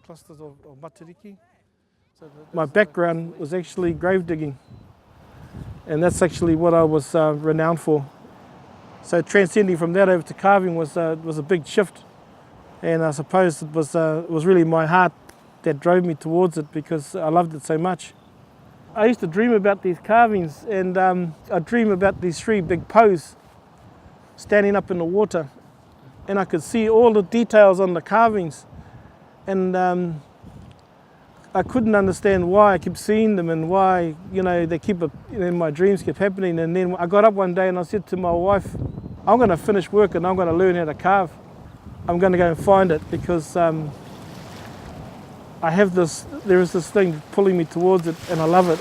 Clusters of matariki. My background was actually grave digging, and that's actually what I was renowned for. So transcending from that over to carving was a big shift, and I suppose it was really my heart that drove me towards it because I loved it so much. I used to dream about these carvings, and I dream about these three big poes standing up in the water, and I could see all the details on the carvings. And I couldn't understand why I kept seeing them and why, they my dreams kept happening. And then I got up one day and I said to my wife, I'm going to finish work and I'm going to learn how to carve. I'm going to go and find it because there is this thing pulling me towards it and I love it.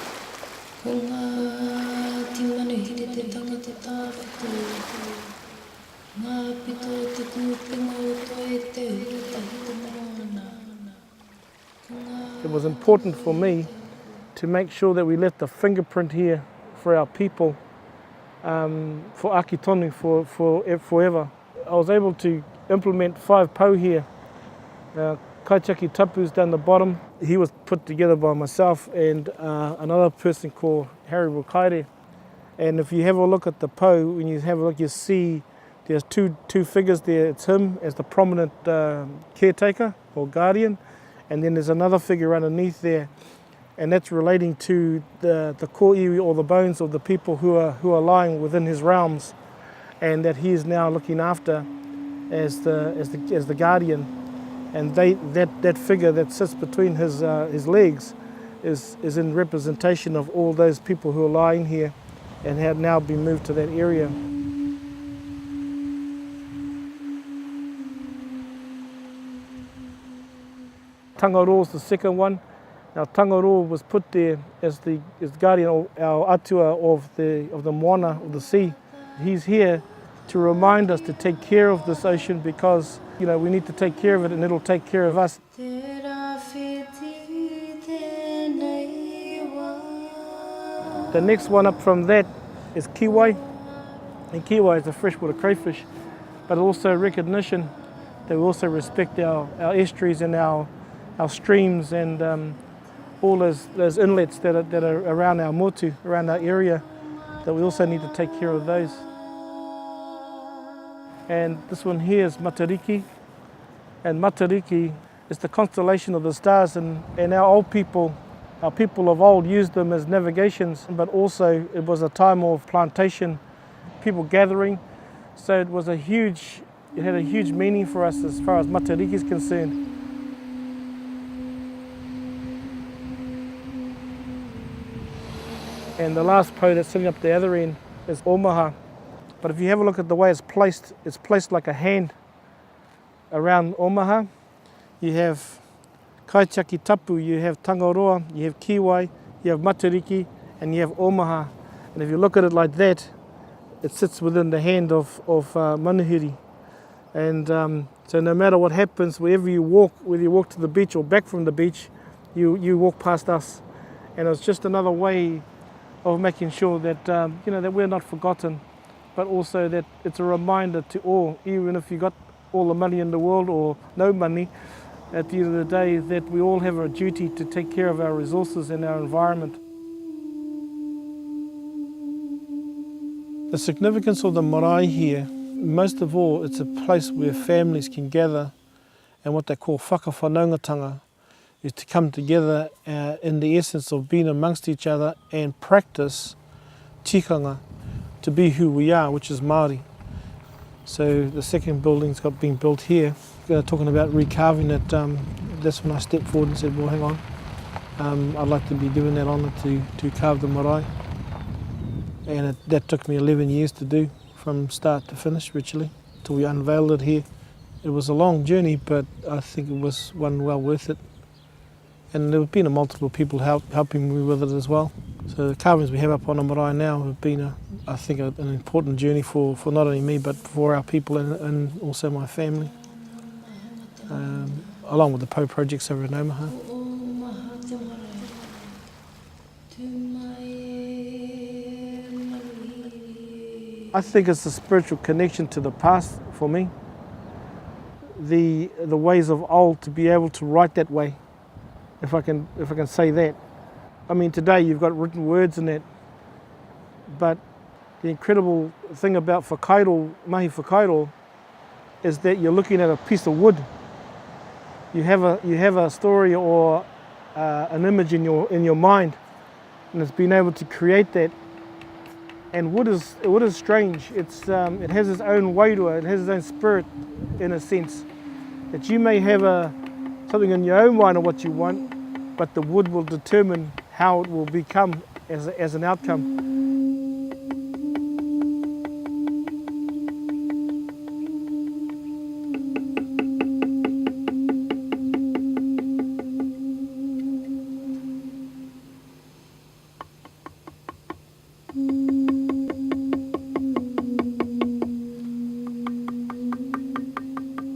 It was important for me to make sure that we left a fingerprint here for our people, for Aki Tonu, for forever. I was able to implement 5 po here. Kaitaki Tapu's down the bottom. He was put together by myself and another person called Harry Wakaire. And if you have a look at the po, when you have a look, you see there's two figures there. It's him as the prominent caretaker or guardian, and then there's another figure underneath there, and that's relating to the kōiwi or the bones of the people who are lying within his realms, and that he is now looking after as the guardian. And that figure that sits between his legs is in representation of all those people who are lying here and have now been moved to that area. Tangaroa is the second one. Now Tangaroa was put there as the guardian, our atua of the moana of the sea. He's here to remind us to take care of this ocean because we need to take care of it and it'll take care of us. The next one up from that is kiwai, and kiwai is a freshwater crayfish, but also recognition that we also respect our estuaries and our streams and all those inlets that are around our motu, around our area, that we also need to take care of those. And this one here is Matariki, and Matariki is the constellation of the stars, and our people of old used them as navigations, but also it was a time of plantation, people gathering, so it had a huge meaning for us as far as Matariki is concerned. And the last po that's sitting up the other end is Omaha. But if you have a look at the way it's placed like a hand around Omaha. You have Kaitaki Tapu, you have Tangaroa, you have Kiwai, you have Matariki, and you have Omaha. And if you look at it like that, it sits within the hand of Manuhiri. And so no matter what happens, wherever you walk, whether you walk to the beach or back from the beach, you walk past us. And it's just another way of making sure that that we're not forgotten, but also that it's a reminder to all, even if you got all the money in the world or no money, at the end of the day, that we all have a duty to take care of our resources and our environment. The significance of the marae here, most of all, it's a place where families can gather, and what they call whakawhanaungatanga is to come together in the essence of being amongst each other and practice tikanga, to be who we are, which is Māori. So the second building's been built here. Talking about recarving it, that's when I stepped forward and said, well, hang on, I'd like to be given that honour to carve the marae. And that took me 11 years to do, from start to finish virtually, till we unveiled it here. It was a long journey, but I think it was one well worth it. And there have been multiple people helping me with it as well. So the carvings we have up on the marae now have been, I think, an important journey for not only me, but for our people and also my family. Along with the Pou projects over in Omaha. I think it's a spiritual connection to the past for me. The ways of old, to be able to write that way, if I can say that. I mean, today you've got written words in that, but the incredible thing about whakairo, mahi whakairo, is that you're looking at a piece of wood. You have a story or an image in your mind, and it's been able to create that. And wood is strange. It has its own way to it. It has its own spirit, in a sense, that you may have something in your own mind of what you want, but the wood will determine how it will become as an outcome.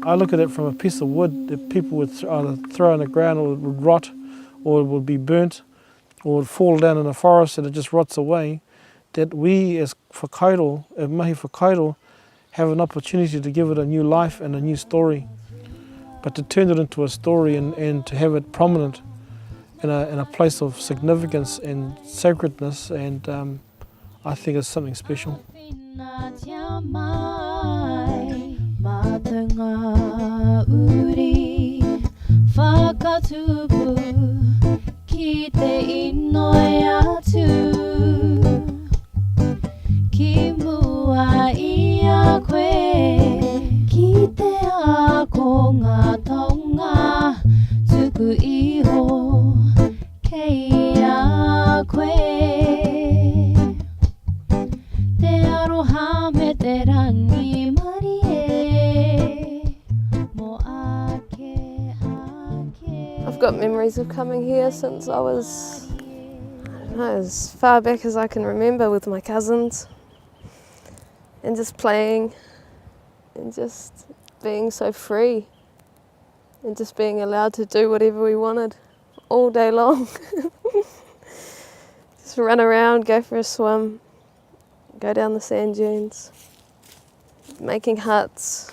I look at it from a piece of wood that people would either throw on the ground, or it would rot, or it would be burnt, or it would fall down in the forest and it just rots away. That we as whakairo, mahi whakairo, have an opportunity to give it a new life and a new story. But to turn it into a story and to have it prominent in a place of significance and sacredness, and I think it's something special. Uri whakatupu ki te inoia atu, ki mua ia koe, ki te ako ngā taonga, tuku iho kei a koe. Te aroha me te rangi I've got memories of coming here since I was, as far back as I can remember, with my cousins, and just playing and just being so free and just being allowed to do whatever we wanted all day long. Just run around, go for a swim, go down the sand dunes, making huts.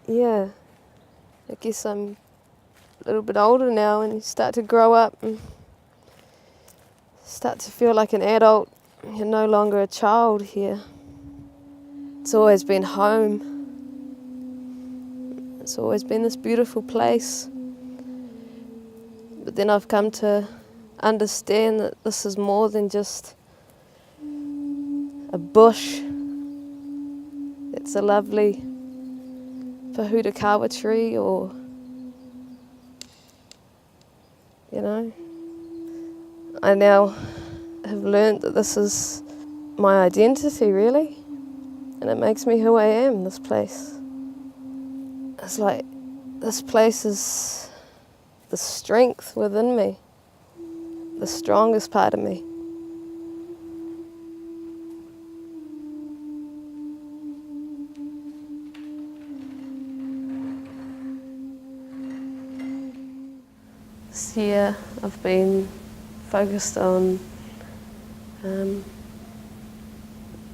Yeah. I guess I'm a little bit older now, and you start to grow up and start to feel like an adult. You're no longer a child here. It's always been home. It's always been this beautiful place. But then I've come to understand that this is more than just a bush. It's a lovely Pahudakawa tree, or, you know, I now have learned that this is my identity, really, and it makes me who I am, this place. It's like, this place is the strength within me, the strongest part of me. This year I've been focused on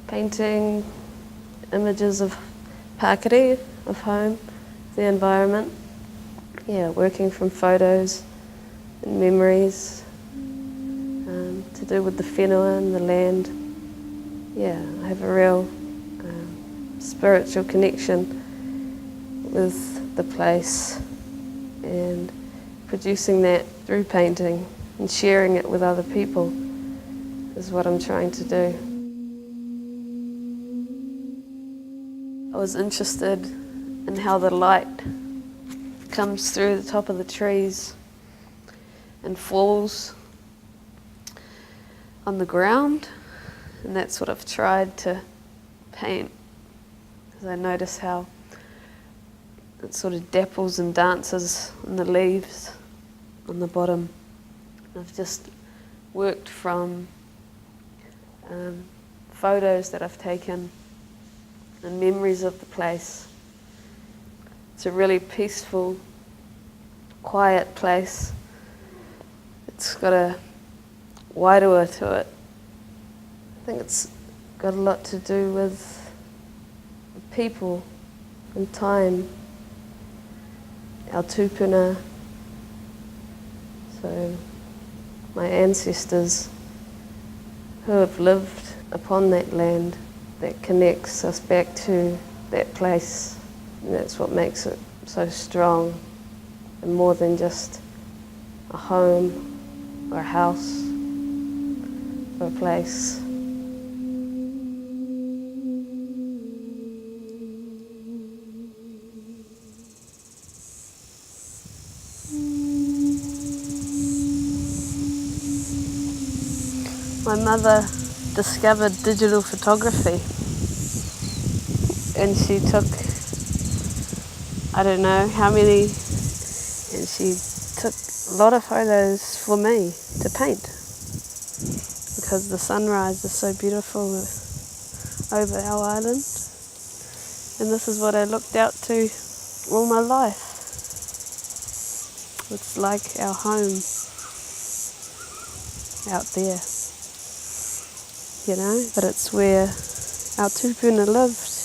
painting images of Pakari, of home, the environment. Yeah, working from photos and memories to do with the whenua and the land. I have a real spiritual connection with the place, and producing that through painting and sharing it with other people is what I'm trying to do. I was interested in how the light comes through the top of the trees and falls on the ground, and that's what I've tried to paint, because I notice how it sort of dapples and dances on the leaves on the bottom. I've just worked from photos that I've taken and memories of the place. It's a really peaceful, quiet place. It's got a wairua to it. I think it's got a lot to do with people and time, our tupuna, so my ancestors who have lived upon that land, that connects us back to that place. And that's what makes it so strong, and more than just a home or a house or a place. My mother discovered digital photography, and she took, I don't know how many, and she took a lot of photos for me to paint, because the sunrise is so beautiful over our island, and this is what I looked out to all my life. It's like our home out there, you know, but it's where our tupuna lived.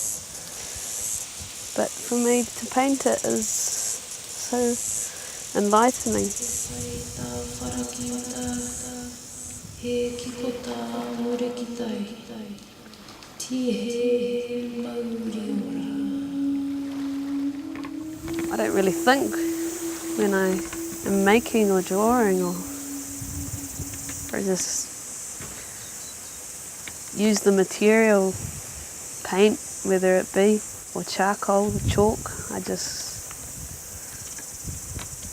But for me to paint it is so enlightening. I don't really think when I am making or drawing, or I just use the material, paint, whether it be, or charcoal, chalk. I just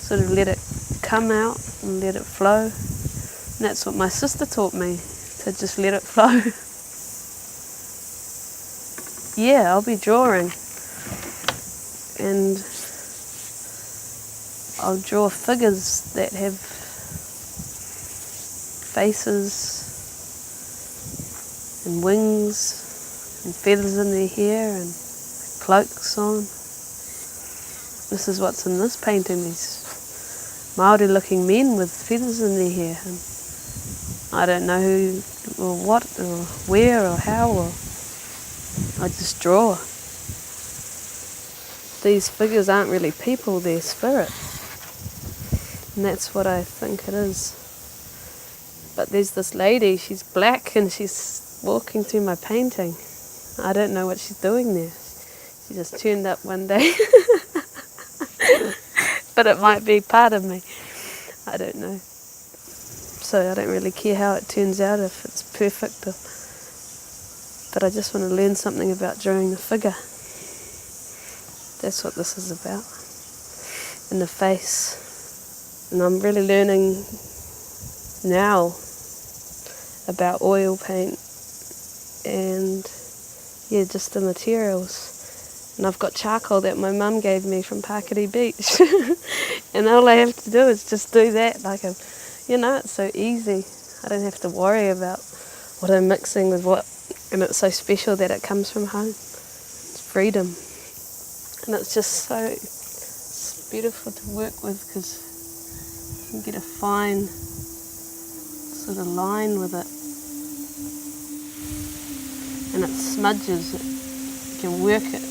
sort of let it come out and let it flow. And that's what my sister taught me, to just let it flow. Yeah, I'll be drawing, and I'll draw figures that have faces and wings and feathers in their hair and cloaks on. This is what's in this painting, these Māori looking men with feathers in their hair. And I don't know who or what or where or how, or I just draw. These figures aren't really people, they're spirits. And that's what I think it is. But there's this lady, she's black, and she's walking through my painting. I don't know what she's doing there. She just turned up one day. But it might be part of me. I don't know. So I don't really care how it turns out, if it's perfect. But I just want to learn something about drawing the figure. That's what this is about. And the face. And I'm really learning now about oil paint and just the materials. And I've got charcoal that my mum gave me from Pakiri Beach. And all I have to do is just do that. It's so easy. I don't have to worry about what I'm mixing with what. And it's so special that it comes from home. It's freedom. And it's just it's beautiful to work with, because you can get a fine sort of line with it. And it smudges it. You can work it.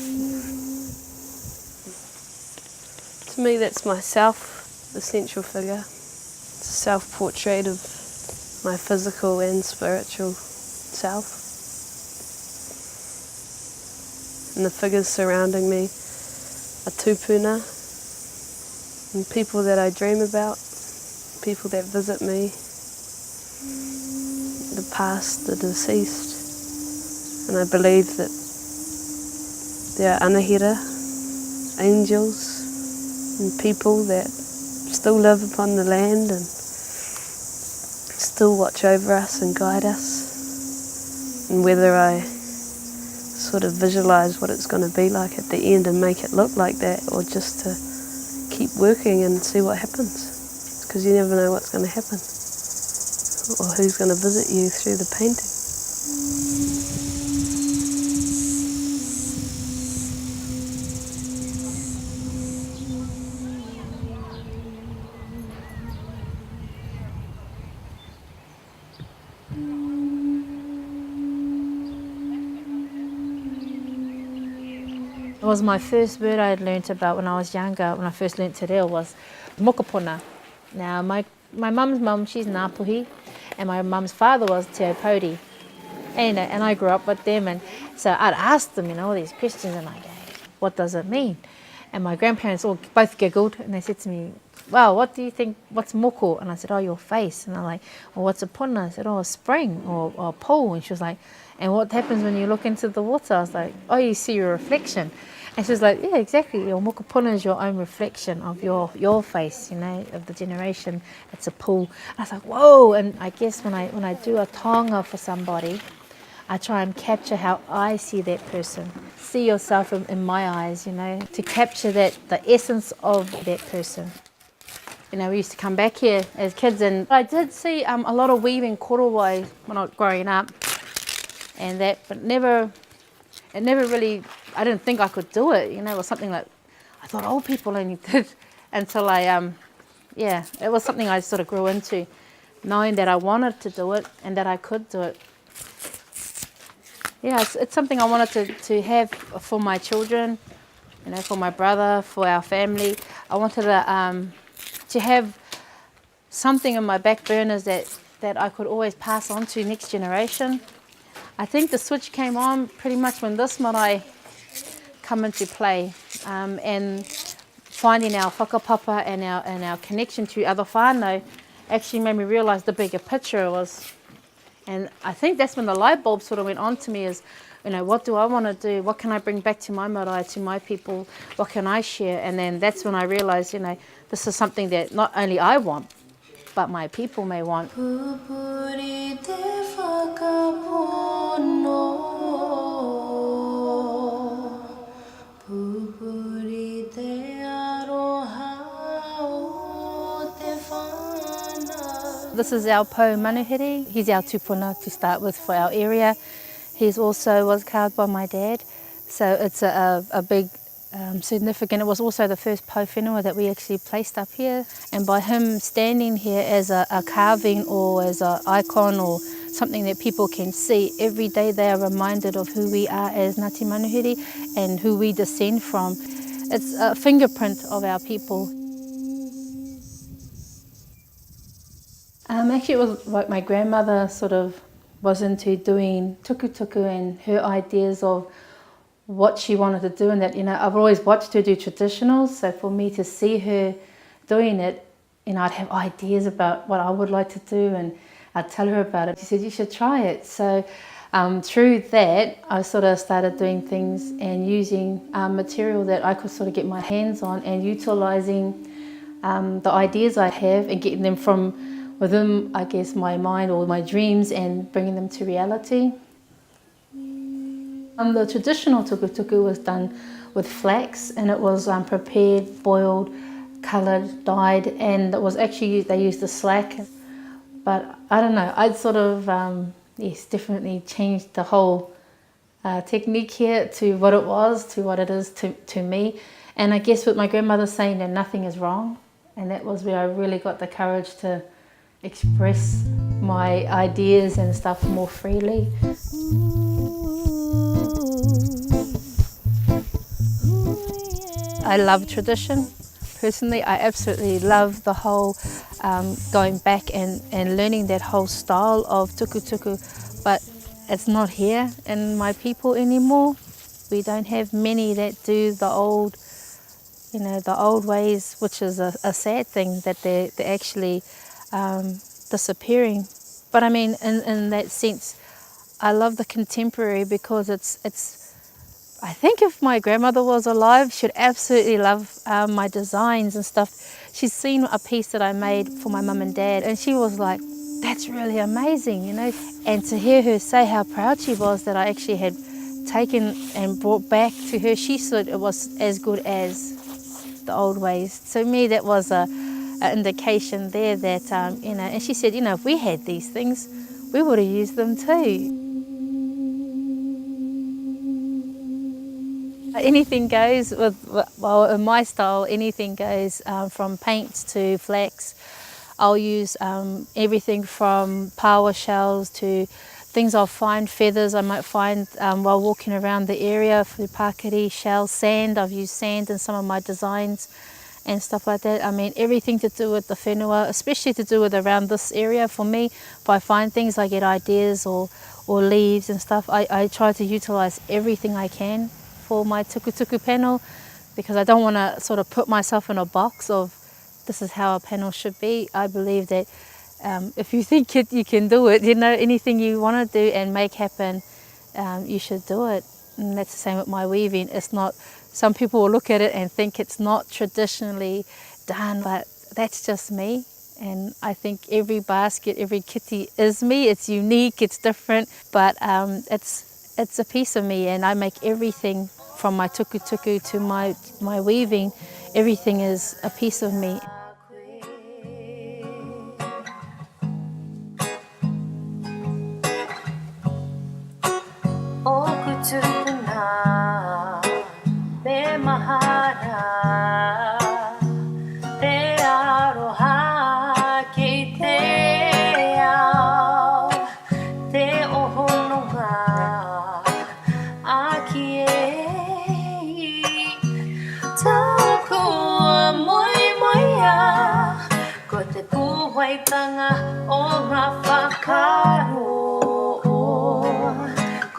To me, that's my self-essential figure. It's a self-portrait of my physical and spiritual self. and the figures surrounding me are tupuna, and people that I dream about, people that visit me, the past, the deceased. And I believe that there are anahira, angels, and people that still live upon the land and still watch over us and guide us. And whether I sort of visualise what it's going to be like at the end and make it look like that, or just to keep working and see what happens, because you never know what's going to happen or who's going to visit you through the painting. It was my first word I had learnt about when I was younger, when I first learnt te reo, was mokopuna. Now, my mum's mum, she's Ngāpuhi, and my mum's father was Te Aupōuri. And I grew up with them, and so I'd ask them, all these questions, and I'd go, what does it mean? And my grandparents all both giggled, and they said to me, well, what do you think, what's moko? And I said, oh, your face. And they're like, well, what's a puna? I said, oh, a spring or a pool. And she was like, and what happens when you look into the water? I was like, oh, you see your reflection. And she was like, yeah, exactly. Your moko puna is your own reflection of your face, of the generation. It's a pool. And I was like, whoa. And I guess when I do a taonga for somebody, I try and capture how I see that person. See yourself in my eyes, to capture the essence of that person. We used to come back here as kids, and I did see a lot of weaving korowai when I was growing up, and that, but it never really, I didn't think I could do it, it was something that I thought old people only did, until it was something I sort of grew into, knowing that I wanted to do it and that I could do it. Yeah, it's something I wanted to have for my children, for my brother, for our family. I wanted to have something in my back burners that I could always pass on to next generation. I think the switch came on pretty much when this marae come into play, and finding our whakapapa and our connection to other whānau actually made me realise the bigger picture was. And I think that's when the light bulb sort of went on to me is, what do I want to do? What can I bring back to my marae, to my people? What can I share? And then that's when I realised, this is something that not only I want, but my people may want. This is our Ngāti Manuhiri. He's our tupuna to start with for our area. He also was carved by my dad, so it's a big significant. It was also the first pau whenua that we actually placed up here, and by him standing here as a carving or as an icon or something that people can see, every day they are reminded of who we are as Ngāti Manuhiri and who we descend from. It's a fingerprint of our people. Actually, it was like my grandmother sort of was into doing tukutuku and her ideas of what she wanted to do, and that, I've always watched her do traditionals, so for me to see her doing it, I'd have ideas about what I would like to do, and I'd tell her about it. She said, you should try it. So through that, I sort of started doing things and using material that I could sort of get my hands on, and utilising the ideas I have and getting them from within, I guess, my mind or my dreams and bringing them to reality. The traditional tukutuku was done with flax, and it was prepared, boiled, coloured, dyed, and it was actually they used the slack. But I don't know, I'd sort of, definitely changed the whole technique here to what it was, to what it is to me. And I guess with my grandmother saying that nothing is wrong, and that was where I really got the courage to express my ideas and stuff more freely. I love tradition. Personally, I absolutely love the whole going back and learning that whole style of tukutuku, but it's not here in my people anymore. We don't have many that do the old, the old ways, which is a sad thing that they're actually disappearing. But I mean, in that sense, I love the contemporary because it's. I think if my grandmother was alive, she'd absolutely love my designs and stuff. She's seen a piece that I made for my mum and dad, and she was like, "That's really amazing," And to hear her say how proud she was that I actually had taken and brought back to her, she said it was as good as the old ways. To me, that was an indication there that, and she said, if we had these things, we would have used them too. Anything goes in my style, anything goes from paints to flax. I'll use everything from paua shells to things I'll find, feathers I might find while walking around the area, for pakari, shells, sand. I've used sand in some of my designs and stuff like that. I mean, everything to do with the whenua, especially to do with around this area. For me, if I find things, I get ideas or leaves and stuff. I try to utilise everything I can for my tukutuku panel, because I don't want to sort of put myself in a box of this is how a panel should be. I believe that if you think you can do it, anything you want to do and make happen, you should do it. And that's the same with my weaving. It's not, some people will look at it and think it's not traditionally done, but that's just me. And I think every basket, every kitty is me. It's unique, it's different, but it's a piece of me, and I make everything from my tukutuku to my weaving. Everything is a piece of me.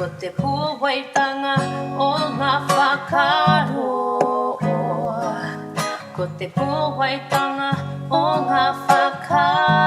Ko te puawaitanga o ngā whakaro. Ko te puawaitanga o ngā whakaro.